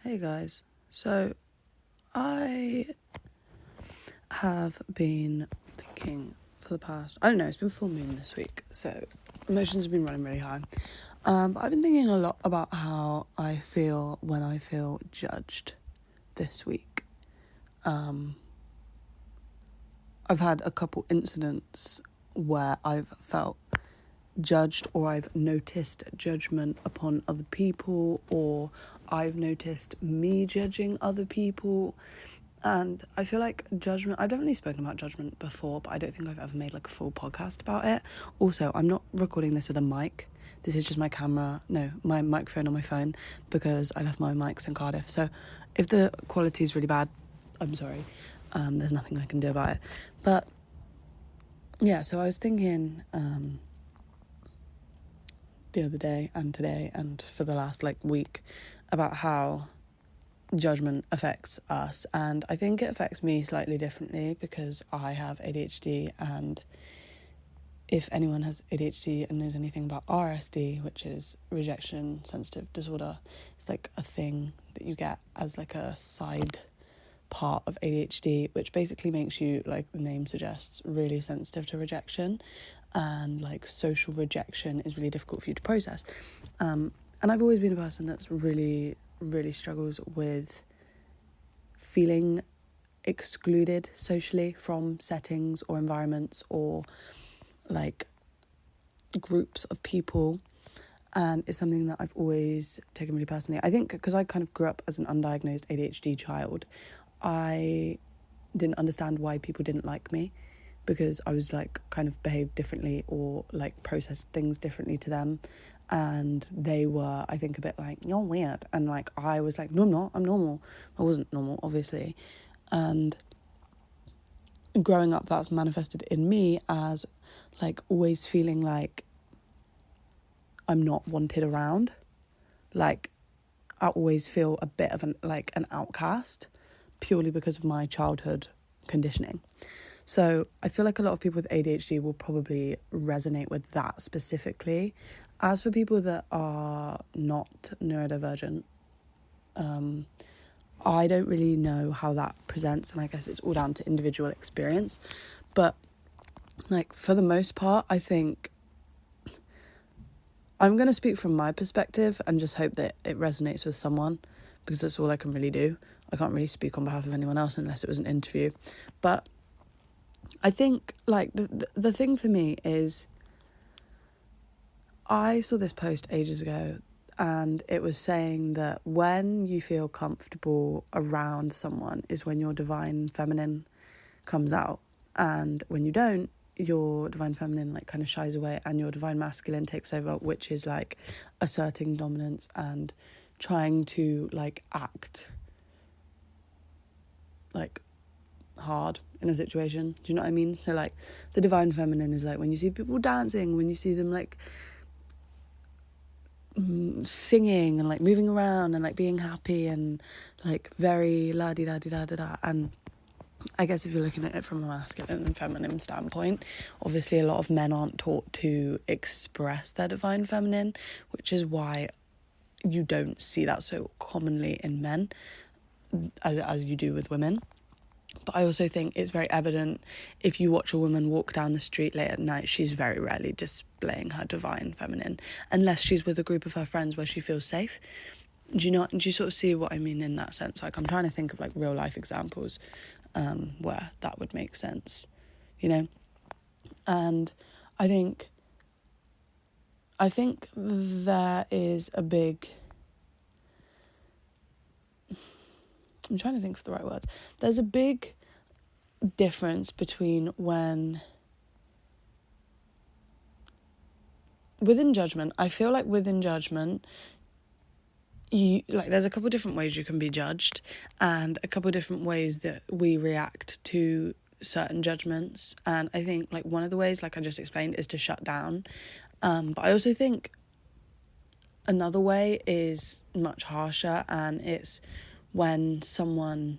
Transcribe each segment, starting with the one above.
Hey guys, so I have been thinking for the past, it's been full moon this week, so emotions have been running really high. But I've been thinking a lot about how I feel when I feel judged this week. I've had a couple incidents where I've felt judged, or I've noticed judgment upon other people, or I've noticed me judging other people. And I feel like judgment, I've definitely spoken about judgment before, but I don't think I've ever made like a full podcast about it. Also, I'm not recording this with a mic. This is just my microphone on my phone, because I left my mics in Cardiff. So if the quality is really bad, I'm sorry. There's nothing I can do about it. But yeah, so I was thinking the other day and today and for the last week about how judgment affects us, and I think it affects me slightly differently because I have ADHD, and if anyone has ADHD and knows anything about RSD, which is rejection sensitive disorder, it's like a thing that you get as like a side part of ADHD, which basically makes you, like the name suggests, really sensitive to rejection, and like social rejection is really difficult for you to process. And I've always been a person that's really struggles with feeling excluded socially from settings or environments or like groups of people, and it's something that I've always taken really personally. I think because I kind of grew up as an undiagnosed ADHD child, I didn't understand why people didn't like me, because I was like kind of behaved differently or like processed things differently to them, and they were, I think, a bit like, you're weird, and like I was like, no, I'm not, I'm normal. I wasn't normal, obviously. And growing up, that's manifested in me as like always feeling like I'm not wanted around. Like I always feel a bit of an outcast, purely because of my childhood conditioning. So I feel like a lot of people with ADHD will probably resonate with that specifically. As for people that are not neurodivergent, I don't really know how that presents, and I guess it's all down to individual experience. But like for the most part, I think I'm going to speak from my perspective and just hope that it resonates with someone, because that's all I can really do. I can't really speak on behalf of anyone else unless it was an interview. But I think like the thing for me is, I saw this post ages ago, and it was saying that when you feel comfortable around someone is when your divine feminine comes out, and when you don't, your divine feminine like kind of shies away and your divine masculine takes over, which is like asserting dominance and trying to like act like hard in a situation. Do you know what I mean? So like the divine feminine is like when you see people dancing, when you see them like singing and like moving around and like being happy and like very la-di-da-di-da-da-da. And I guess if you're looking at it from a masculine and feminine standpoint, obviously a lot of men aren't taught to express their divine feminine, which is why you don't see that so commonly in men as you do with women. But I also think it's very evident if you watch a woman walk down the street late at night, she's very rarely displaying her divine feminine, unless she's with a group of her friends where she feels safe. Do you sort of see what I mean in that sense? Like I'm trying to think of like real life examples where that would make sense, you know? And I think there is a big... I'm trying to think of the right words. There's a big difference between when... Within judgment, I feel like within judgment, there's a couple of different ways you can be judged, and a couple of different ways that we react to certain judgments. And I think like one of the ways, like I just explained, is to shut down. But I also think another way is much harsher, and it's when someone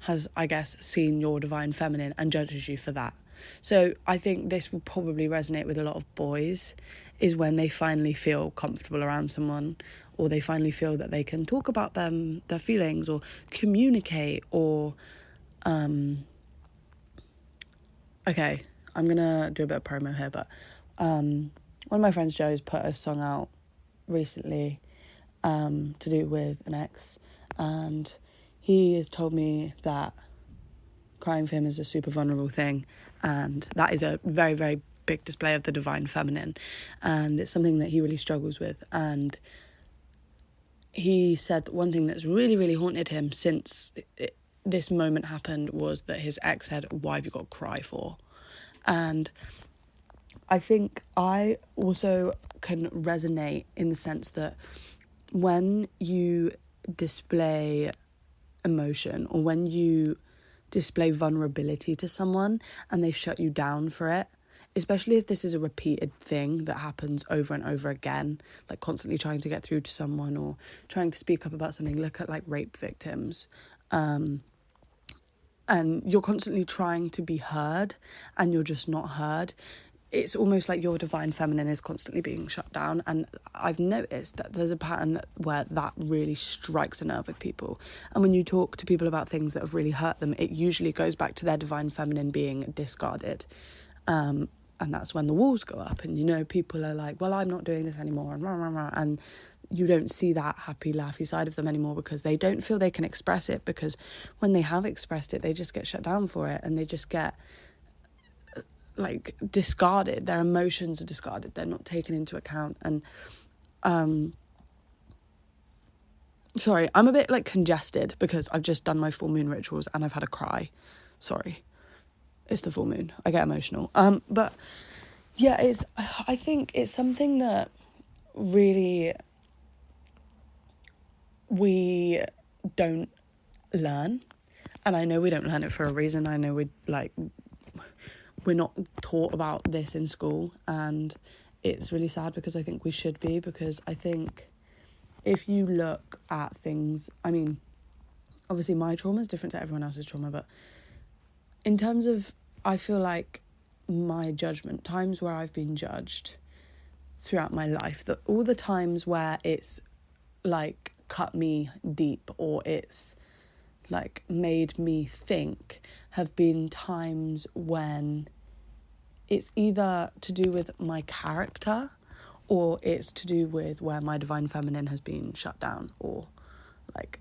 has, I guess, seen your divine feminine and judges you for that. So I think this will probably resonate with a lot of boys, is when they finally feel comfortable around someone, or they finally feel that they can talk about their feelings or communicate, or okay, I'm gonna do a bit of promo here, but one of my friends, Joe's, put a song out recently to do with an ex, and he has told me that crying for him is a super vulnerable thing, and that is a very, very big display of the divine feminine, and it's something that he really struggles with. And he said that one thing that's really, really haunted him since this moment happened was that his ex said, "Why have you got to cry for?" And I think I also can resonate in the sense that when you display emotion, or when you display vulnerability to someone and they shut you down for it, especially if this is a repeated thing that happens over and over again, like constantly trying to get through to someone or trying to speak up about something. Look at like rape victims, and you're constantly trying to be heard and you're just not heard. It's almost like your divine feminine is constantly being shut down. And I've noticed that there's a pattern where that really strikes a nerve with people. And when you talk to people about things that have really hurt them, it usually goes back to their divine feminine being discarded. And that's when the walls go up and, you know, people are like, well, I'm not doing this anymore, and rah, rah, rah. And you don't see that happy, laughy side of them anymore because they don't feel they can express it, because when they have expressed it, they just get shut down for it and they just get like discarded. Their emotions are discarded. They're not taken into account. And sorry, I'm a bit like congested because I've just done my full moon rituals and I've had a cry. Sorry, it's the full moon. I get emotional. But yeah, I think it's something that really we don't learn. And I know we don't learn it for a reason. I know we're not taught about this in school, and it's really sad because I think we should be, because I think if you look at things, I mean, obviously my trauma is different to everyone else's trauma, but in terms of, I feel like my judgment, times where I've been judged throughout my life, that all the times where it's like cut me deep or it's like made me think have been times when it's either to do with my character or it's to do with where my divine feminine has been shut down or like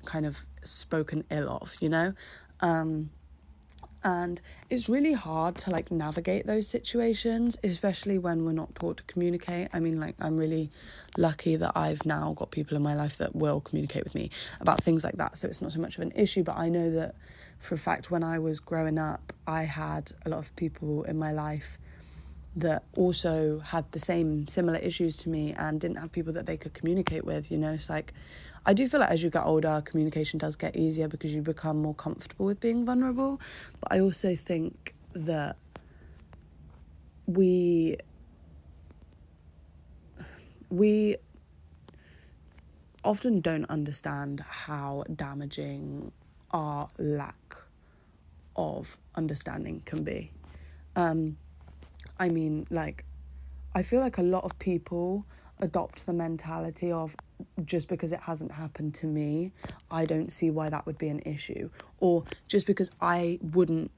kind of spoken ill of, you know? And it's really hard to like navigate those situations, especially when we're not taught to communicate. I mean, like, I'm really lucky that I've now got people in my life that will communicate with me about things like that, so it's not so much of an issue. But I know that for a fact when I was growing up, I had a lot of people in my life that also had the similar issues to me and didn't have people that they could communicate with, you know? It's like, I do feel like as you get older, communication does get easier because you become more comfortable with being vulnerable. But I also think that we often don't understand how damaging our lack of understanding can be. I mean, like, I feel like a lot of people adopt the mentality of, just because it hasn't happened to me, I don't see why that would be an issue. Or just because I wouldn't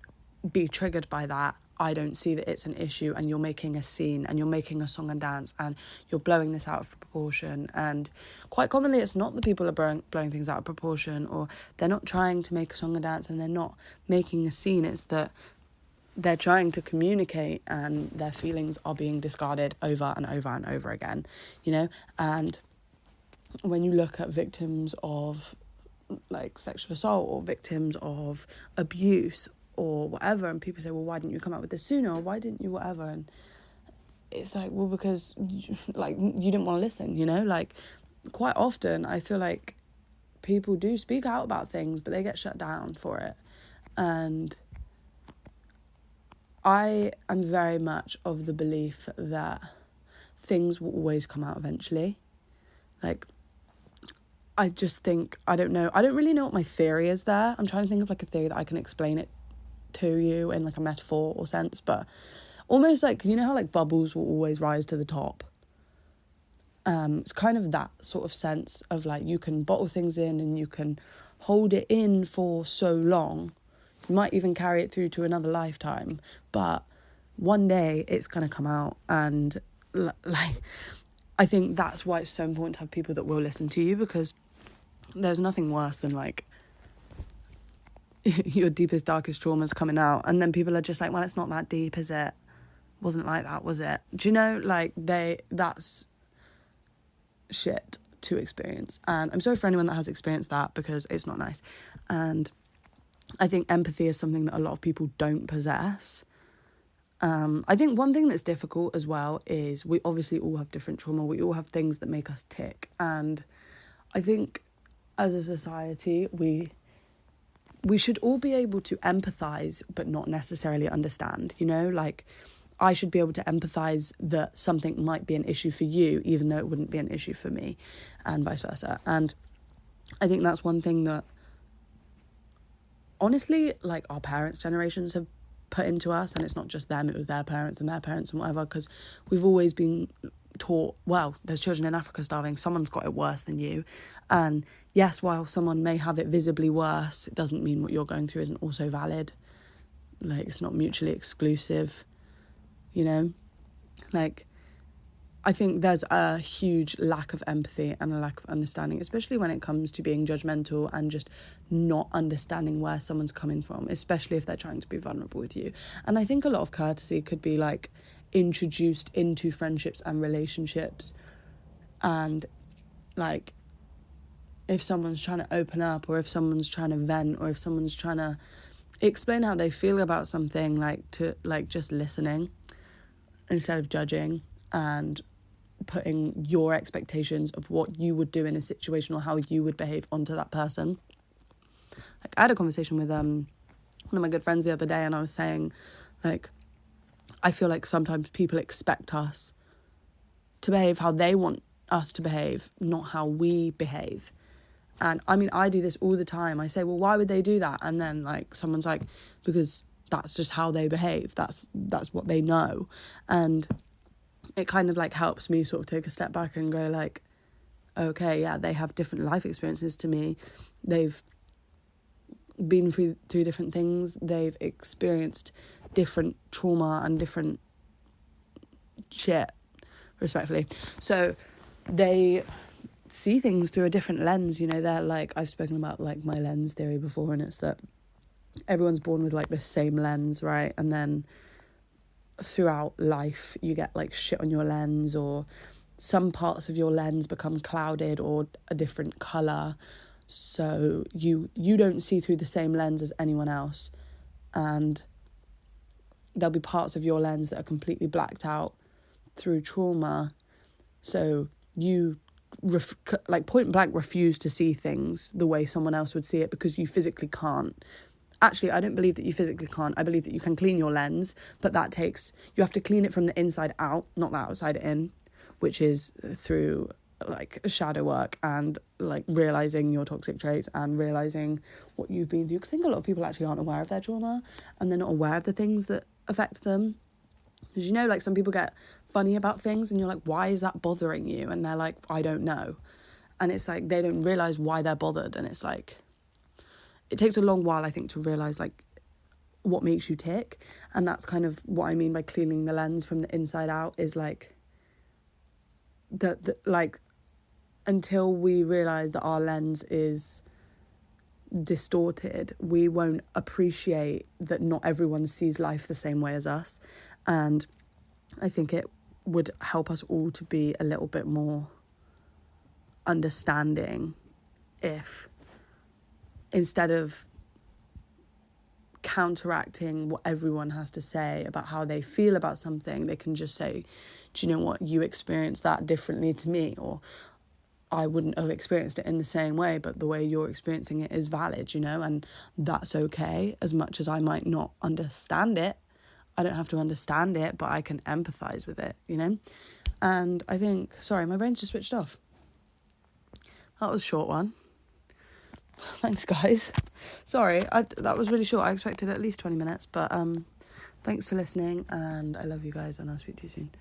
be triggered by that, I don't see that it's an issue. And you're making a scene and you're making a song and dance and you're blowing this out of proportion. And quite commonly it's not that people are blowing things out of proportion, or they're not trying to make a song and dance and they're not making a scene. It's that they're trying to communicate and their feelings are being discarded over and over and over again, you know? And when you look at victims of like sexual assault or victims of abuse or whatever, and people say, well, why didn't you come out with this sooner, or why didn't you whatever? And it's like, well, because you didn't want to listen, you know? Like, quite often I feel like people do speak out about things, but they get shut down for it. And I am very much of the belief that things will always come out eventually. Like, I just think, I don't really know what my theory is there. I'm trying to think of like a theory that I can explain it to you in like a metaphor or sense, but almost like, you know how like bubbles will always rise to the top? It's kind of that sort of sense of like you can bottle things in and you can hold it in for so long. You might even carry it through to another lifetime, but one day it's going to come out. And like, I think that's why it's so important to have people that will listen to you, because there's nothing worse than like your deepest, darkest traumas coming out, and then people are just like, well, it's not that deep, is it? Wasn't like that, was it? Do you know, like, that's shit to experience. And I'm sorry for anyone that has experienced that, because it's not nice. And I think empathy is something that a lot of people don't possess. I think one thing that's difficult as well is we obviously all have different trauma. We all have things that make us tick. And I think as a society, we should all be able to empathise, but not necessarily understand, you know? Like, I should be able to empathise that something might be an issue for you, even though it wouldn't be an issue for me, and vice versa. And I think that's one thing that, honestly, like, our parents' generations have put into us, and it's not just them, it was their parents and whatever, because we've always been taught, well, there's children in Africa starving, someone's got it worse than you. And yes, while someone may have it visibly worse, it doesn't mean what you're going through isn't also valid. Like, it's not mutually exclusive, you know? Like, I think there's a huge lack of empathy and a lack of understanding, especially when it comes to being judgmental and just not understanding where someone's coming from, especially if they're trying to be vulnerable with you. And I think a lot of courtesy could be like introduced into friendships and relationships. And like, if someone's trying to open up, or if someone's trying to vent, or if someone's trying to explain how they feel about something, like, to like just listening instead of judging and putting your expectations of what you would do in a situation or how you would behave onto that person. Like, I had a conversation with one of my good friends the other day, and I was saying, like, I feel like sometimes people expect us to behave how they want us to behave, not how we behave. And I mean, I do this all the time. I say, well, why would they do that? And then like someone's like, because that's just how they behave. That's what they know. And it kind of like helps me sort of take a step back and go like, okay, yeah, they have different life experiences to me. They've been through different things. They've experienced different trauma and different shit, respectfully. So they see things through a different lens, you know. They're like, I've spoken about like my lens theory before, and it's that everyone's born with like the same lens, right? And then throughout life you get like shit on your lens, or some parts of your lens become clouded or a different colour, so you don't see through the same lens as anyone else. And there'll be parts of your lens that are completely blacked out through trauma, so you like point blank refuse to see things the way someone else would see it, because you physically can't. Actually, I don't believe that you physically can't. I believe that you can clean your lens, but you have to clean it from the inside out, not the outside in, which is through like shadow work and like realising your toxic traits and realising what you've been through. Because I think a lot of people actually aren't aware of their trauma, and they're not aware of the things that affect them. Because, you know, like some people get funny about things and you're like, why is that bothering you? And they're like, I don't know. And it's like, they don't realise why they're bothered. And it's like, it takes a long while, I think, to realise like what makes you tick. And that's kind of what I mean by cleaning the lens from the inside out, is like like until we realise that our lens is distorted, we won't appreciate that not everyone sees life the same way as us. And I think it would help us all to be a little bit more understanding if, instead of counteracting what everyone has to say about how they feel about something, they can just say, do you know what, you experienced that differently to me, or I wouldn't have experienced it in the same way, but the way you're experiencing it is valid, you know, and that's okay. As much as I might not understand it, I don't have to understand it, but I can empathise with it, you know. And I think, sorry, my brain's just switched off. That was a short one. Thanks, guys. Sorry, that was really short. I expected at least 20 minutes, but thanks for listening, and I love you guys, and I'll speak to you soon.